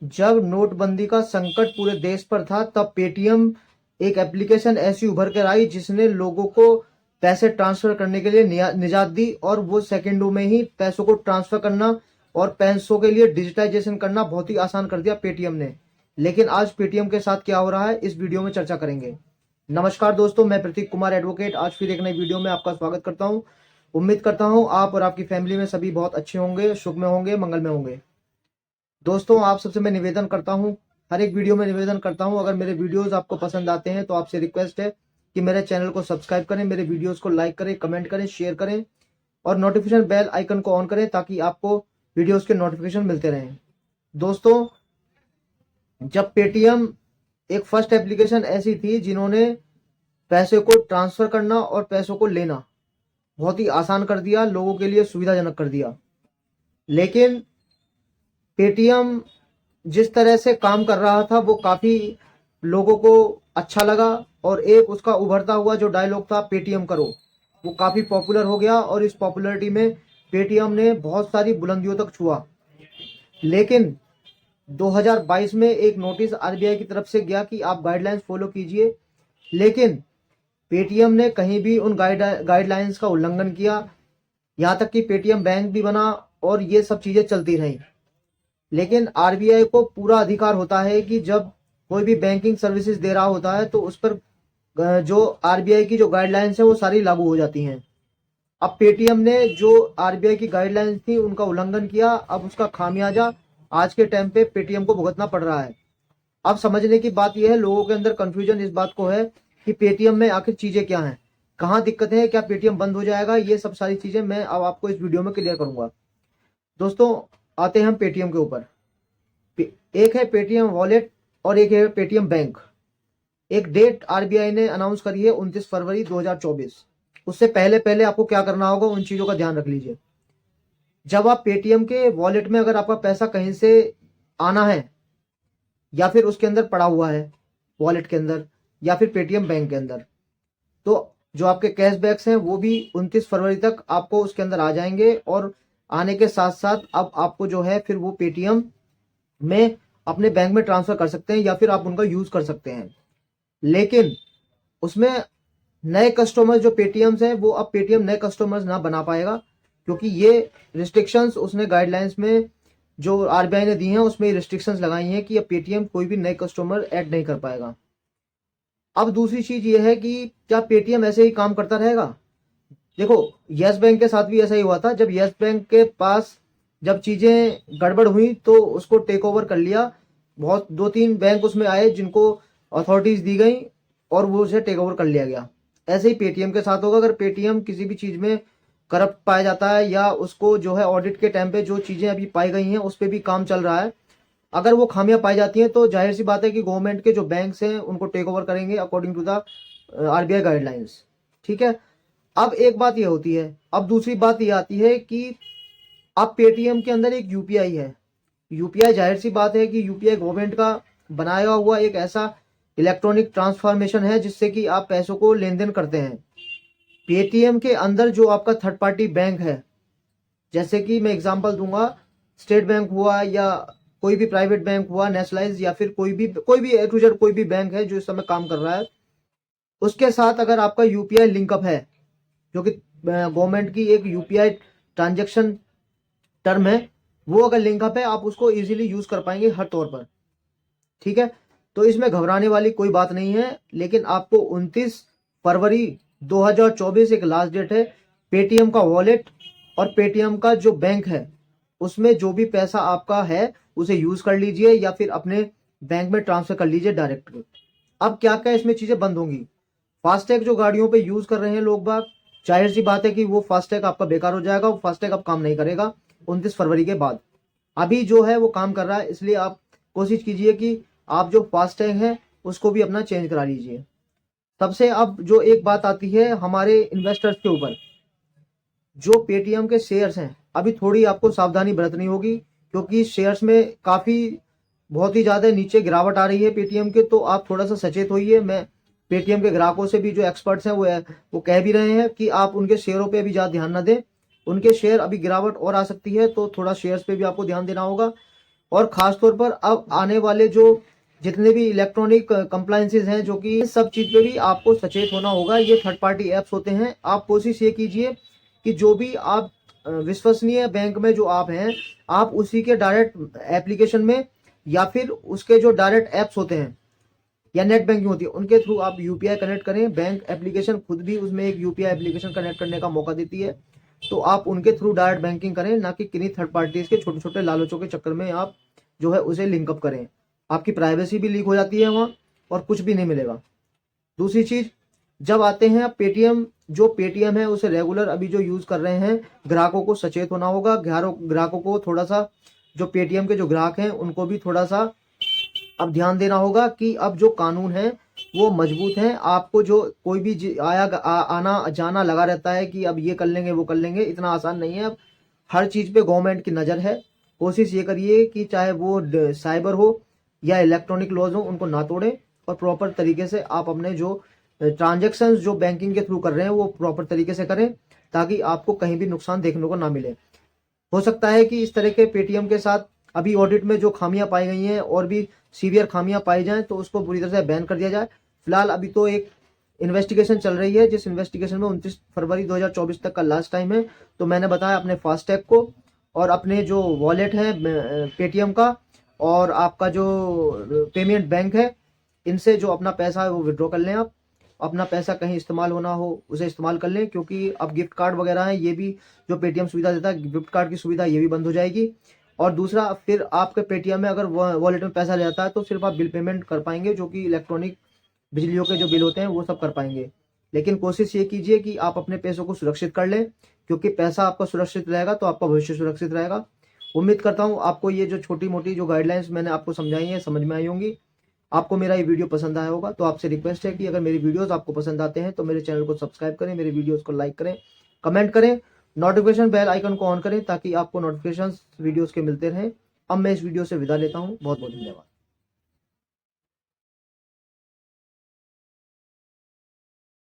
जब नोटबंदी का संकट पूरे देश पर था तब पेटीएम एक एप्लीकेशन ऐसी उभर कर आई जिसने लोगों को पैसे ट्रांसफर करने के लिए निजात दी और वो सेकंडों में ही पैसों को ट्रांसफर करना और पैसों के लिए डिजिटाइजेशन करना बहुत ही आसान कर दिया पेटीएम ने। लेकिन आज पेटीएम के साथ क्या हो रहा है इस वीडियो में चर्चा करेंगे। नमस्कार दोस्तों, मैं प्रतीक कुमार एडवोकेट आज फिर एक नई वीडियो में आपका स्वागत करता हूं। उम्मीद करता हूं आप और आपकी फैमिली में सभी बहुत अच्छे होंगे, शुभ में होंगे, मंगल में होंगे। दोस्तों, आप सबसे मैं निवेदन करता हूं, हर एक वीडियो में निवेदन करता हूं, अगर मेरे वीडियोस आपको पसंद आते हैं तो आपसे रिक्वेस्ट है कि मेरे चैनल को सब्सक्राइब करें, मेरे वीडियोस को लाइक करें, कमेंट करें, शेयर करें और नोटिफिकेशन बेल आइकन को ऑन करें ताकि आपको वीडियोस के नोटिफिकेशन मिलते रहें। दोस्तों, जब पेटीएम एक फर्स्ट एप्लीकेशन ऐसी थी जिन्होंने पैसे को ट्रांसफर करना और पैसों को लेना बहुत ही आसान कर दिया, लोगों के लिए सुविधाजनक कर दिया। लेकिन पेटीएम जिस तरह से काम कर रहा था वो काफी लोगों को अच्छा लगा और एक उसका उभरता हुआ जो डायलॉग था पेटीएम करो, वो काफी पॉपुलर हो गया और इस पॉपुलैरिटी में पेटीएम ने बहुत सारी बुलंदियों तक छुआ। लेकिन 2022 में एक नोटिस आरबीआई की तरफ से गया कि आप गाइडलाइंस फॉलो कीजिए, लेकिन पेटीएम ने कहीं भी उन गाइडलाइंस का उल्लंघन किया, यहाँ तक कि पेटीएम बैंक भी बना और ये सब चीजें चलती रहीं। लेकिन आरबीआई को पूरा अधिकार होता है कि जब कोई भी बैंकिंग सर्विसेज दे रहा होता है तो उस पर जो आरबीआई की जो गाइडलाइंस है वो सारी लागू हो जाती हैं। अब पेटीएम ने जो आरबीआई की गाइडलाइंस थी उनका उल्लंघन किया, अब उसका खामियाजा आज के टाइम पे पेटीएम को भुगतना पड़ रहा है। अब समझने की बात यह है, लोगों के अंदर कंफ्यूजन इस बात को है कि पेटीएम में आखिर चीजें क्या हैं, कहाँ दिक्कतें हैं, क्या पेटीएम बंद हो जाएगा, ये सब सारी चीजें मैं अब आपको इस वीडियो में क्लियर करूंगा। दोस्तों, आते हैं हम पेटीएम के ऊपर। एक है पेटीएम वॉलेट और एक है पेटीएम बैंक। एक डेट आरबीआई ने अनाउंस करी है 29 फरवरी 2024। उससे पहले पहले आपको क्या करना होगा उन चीजों का ध्यान रख लीजिए। जब आप पेटीएम के वॉलेट में अगर आपका पैसा कहीं से आना है या फिर उसके अंदर पड़ा हुआ है वॉलेट के अंदर या फिर पेटीएम बैंक के अंदर, तो जो आपके कैशबैक्स हैं वो भी 29 फरवरी तक आपको उसके अंदर आ जाएंगे और आने के साथ साथ अब आपको जो है फिर वो पेटीएम में अपने बैंक में ट्रांसफर कर सकते हैं या फिर आप उनका यूज कर सकते हैं। लेकिन उसमें नए कस्टमर्स जो पेटीएम हैं वो अब पेटीएम नए कस्टमर्स ना बना पाएगा, क्योंकि ये रिस्ट्रिक्शंस उसने गाइडलाइंस में जो आरबीआई ने दी हैं उसमें रिस्ट्रिक्शंस लगाई हैं कि अब पेटीएम कोई भी नए कस्टमर ऐड नहीं कर पाएगा। अब दूसरी चीज ये है कि क्या पेटीएम ऐसे ही काम करता रहेगा? देखो, यस बैंक के साथ भी ऐसा ही हुआ था। जब यस बैंक के पास जब चीजें गड़बड़ हुई तो उसको टेक ओवर कर लिया, बहुत 2-3 बैंक उसमें आए जिनको अथॉरिटीज दी गई और वो उसे टेक ओवर कर लिया गया। ऐसे ही पेटीएम के साथ होगा। अगर पेटीएम किसी भी चीज में करप्ट पाया जाता है या उसको जो है ऑडिट के टाइम पे जो चीजें अभी पाई गई हैं उस पर भी काम चल रहा है, अगर वो खामियां पाई जाती हैं तो जाहिर सी बात है कि गवर्नमेंट के जो बैंक्स हैं उनको टेक ओवर करेंगे according to the RBI guidelines. ठीक है, अब एक बात ये होती है। अब दूसरी बात ये आती है कि अब पेटीएम के अंदर एक यूपीआई है। यूपीआई जाहिर सी बात है कि यूपीआई गवर्नमेंट का बनाया हुआ एक ऐसा इलेक्ट्रॉनिक ट्रांसफॉर्मेशन है जिससे कि आप पैसों को लेन देन करते हैं। पेटीएम के अंदर जो आपका थर्ड पार्टी बैंक है, जैसे कि मैं एग्जांपल दूंगा, स्टेट बैंक हुआ या कोई भी प्राइवेट बैंक हुआ, नेशनलाइज या फिर कोई भी ए टू जेड कोई भी बैंक है जो इस समय काम कर रहा है, उसके साथ अगर आपका यूपीआई लिंकअप है, जो कि गवर्नमेंट की एक यूपीआई ट्रांजैक्शन टर्म है, वो अगर लिंकअप है आप उसको इजीली यूज कर पाएंगे हर तौर पर। ठीक है, तो इसमें घबराने वाली कोई बात नहीं है। लेकिन आपको 29 फरवरी 2024 एक लास्ट डेट है। पेटीएम का वॉलेट और पेटीएम का जो बैंक है उसमें जो भी पैसा आपका है उसे यूज कर लीजिए या फिर अपने बैंक में ट्रांसफर कर लीजिए डायरेक्ट। अब क्या क्या इसमें चीजें बंद होंगी। फास्टैग जो गाड़ियों पे यूज कर रहे हैं लोग बाग, जाहिर सी बात है कि वो फास्टैग आपका बेकार हो जाएगा, वो फास्टैग अब काम नहीं करेगा 29 फरवरी के बाद। अभी जो है वो काम कर रहा है, इसलिए आप कोशिश कीजिए कि आप जो फास्टैग है उसको भी अपना चेंज करा लीजिए। सबसे अब जो एक बात आती है हमारे इन्वेस्टर्स के ऊपर, जो पेटीएम के शेयर्स हैं, अभी थोड़ी आपको सावधानी बरतनी होगी क्योंकि शेयर्स में काफी बहुत ही ज्यादा नीचे गिरावट आ रही है पेटीएम के, तो आप थोड़ा सा सचेत होइए। मैं पेटीएम के ग्राहकों से भी जो एक्सपर्ट्स हैं वो कह भी रहे हैं कि आप उनके शेयरों पे अभी ज्यादा ध्यान न दें, उनके शेयर अभी गिरावट और आ सकती है, तो थोड़ा शेयर्स पे भी आपको ध्यान देना होगा। और खास तौर पर अब आने वाले जो जितने भी इलेक्ट्रॉनिक कंप्लायंसेस हैं, जो कि सब चीज पे भी आपको सचेत होना होगा। ये थर्ड पार्टी एप्स होते हैं। आप कोशिश ये कीजिए कि जो भी आप विश्वसनीय बैंक में जो आप हैं, आप उसी के डायरेक्ट एप्लीकेशन में या फिर उसके जो डायरेक्ट एप्स होते हैं या नेट बैंकिंग होती है, उनके थ्रू आप यूपीआई कनेक्ट करें। बैंक एप्लीकेशन खुद भी उसमें एक यूपीआई एप्लीकेशन कनेक्ट करने का मौका देती है, तो आप उनके थ्रू डायरेक्ट बैंकिंग करें, ना कि किन्हीं थर्ड पार्टीज के छोटे छोटे लालचों के चक्कर में आप जो है उसे लिंकअप करें। आपकी प्राइवेसी भी लीक हो जाती है वहाँ, और कुछ भी नहीं मिलेगा। दूसरी चीज, जब आते हैं आप पेटीएम, जो पेटीएम है उसे रेगुलर अभी जो यूज कर रहे हैं, ग्राहकों को सचेत होना होगा। ग्राहकों को थोड़ा सा, जो पेटीएम के जो ग्राहक हैं उनको भी थोड़ा सा अब ध्यान देना होगा कि अब जो कानून है वो मजबूत है। आपको जो कोई भी आना जाना लगा रहता है कि अब ये कर लेंगे वो कर लेंगे, इतना आसान नहीं है। अब हर चीज पे गवर्नमेंट की नजर है। कोशिश ये करिए कि चाहे वो साइबर हो या इलेक्ट्रॉनिक लॉज हो, उनको ना तोड़ें, और प्रॉपर तरीके से आप अपने जो ट्रांजेक्शन जो बैंकिंग के थ्रू कर रहे हैं वो प्रॉपर तरीके से करें, ताकि आपको कहीं भी नुकसान देखने को ना मिले। हो सकता है कि इस तरह के पेटीएम के साथ अभी ऑडिट में जो खामियां पाई गई हैं और भी सीवियर खामियां पाई जाएं तो उसको पूरी तरह से बैन कर दिया जाए। फिलहाल अभी तो एक इन्वेस्टिगेशन चल रही है, जिस इन्वेस्टिगेशन में 29 फरवरी 2024 तक का लास्ट टाइम है। तो मैंने बताया अपने फास्टैग को और अपने जो वॉलेट है पेटीएम का और आपका जो पेमेंट बैंक है, इनसे जो अपना पैसा है वो विड्रॉ कर लें। आप अपना पैसा कहीं इस्तेमाल होना हो उसे इस्तेमाल कर लें, क्योंकि अब गिफ्ट कार्ड वगैरह है, ये भी जो पेटीएम सुविधा देता है, गिफ्ट कार्ड की सुविधा ये भी बंद हो जाएगी। और दूसरा, फिर आपके पेटीएम में अगर वॉलेट में पैसा ले जाता है तो सिर्फ आप बिल पेमेंट कर पाएंगे, जो कि इलेक्ट्रॉनिक बिजलियों के जो बिल होते हैं वो सब कर पाएंगे। लेकिन कोशिश ये कीजिए कि आप अपने पैसों को सुरक्षित कर लें, क्योंकि पैसा आपका सुरक्षित रहेगा तो आपका भविष्य सुरक्षित रहेगा। उम्मीद करता हूँ आपको ये जो छोटी मोटी जो गाइडलाइंस मैंने आपको समझाई हैं समझ में आई होंगी। आपको मेरा ये वीडियो पसंद आया होगा, तो आपसे रिक्वेस्ट है कि अगर मेरी वीडियोस आपको पसंद आते हैं तो मेरे चैनल को सब्सक्राइब करें, मेरे वीडियोस को लाइक करें, कमेंट करें, नोटिफिकेशन बेल आइकन को ऑन करें, ताकि आपको नोटिफिकेशन वीडियोस के मिलते रहें। अब मैं इस वीडियो से विदा लेता हूँ। बहुत बहुत धन्यवाद।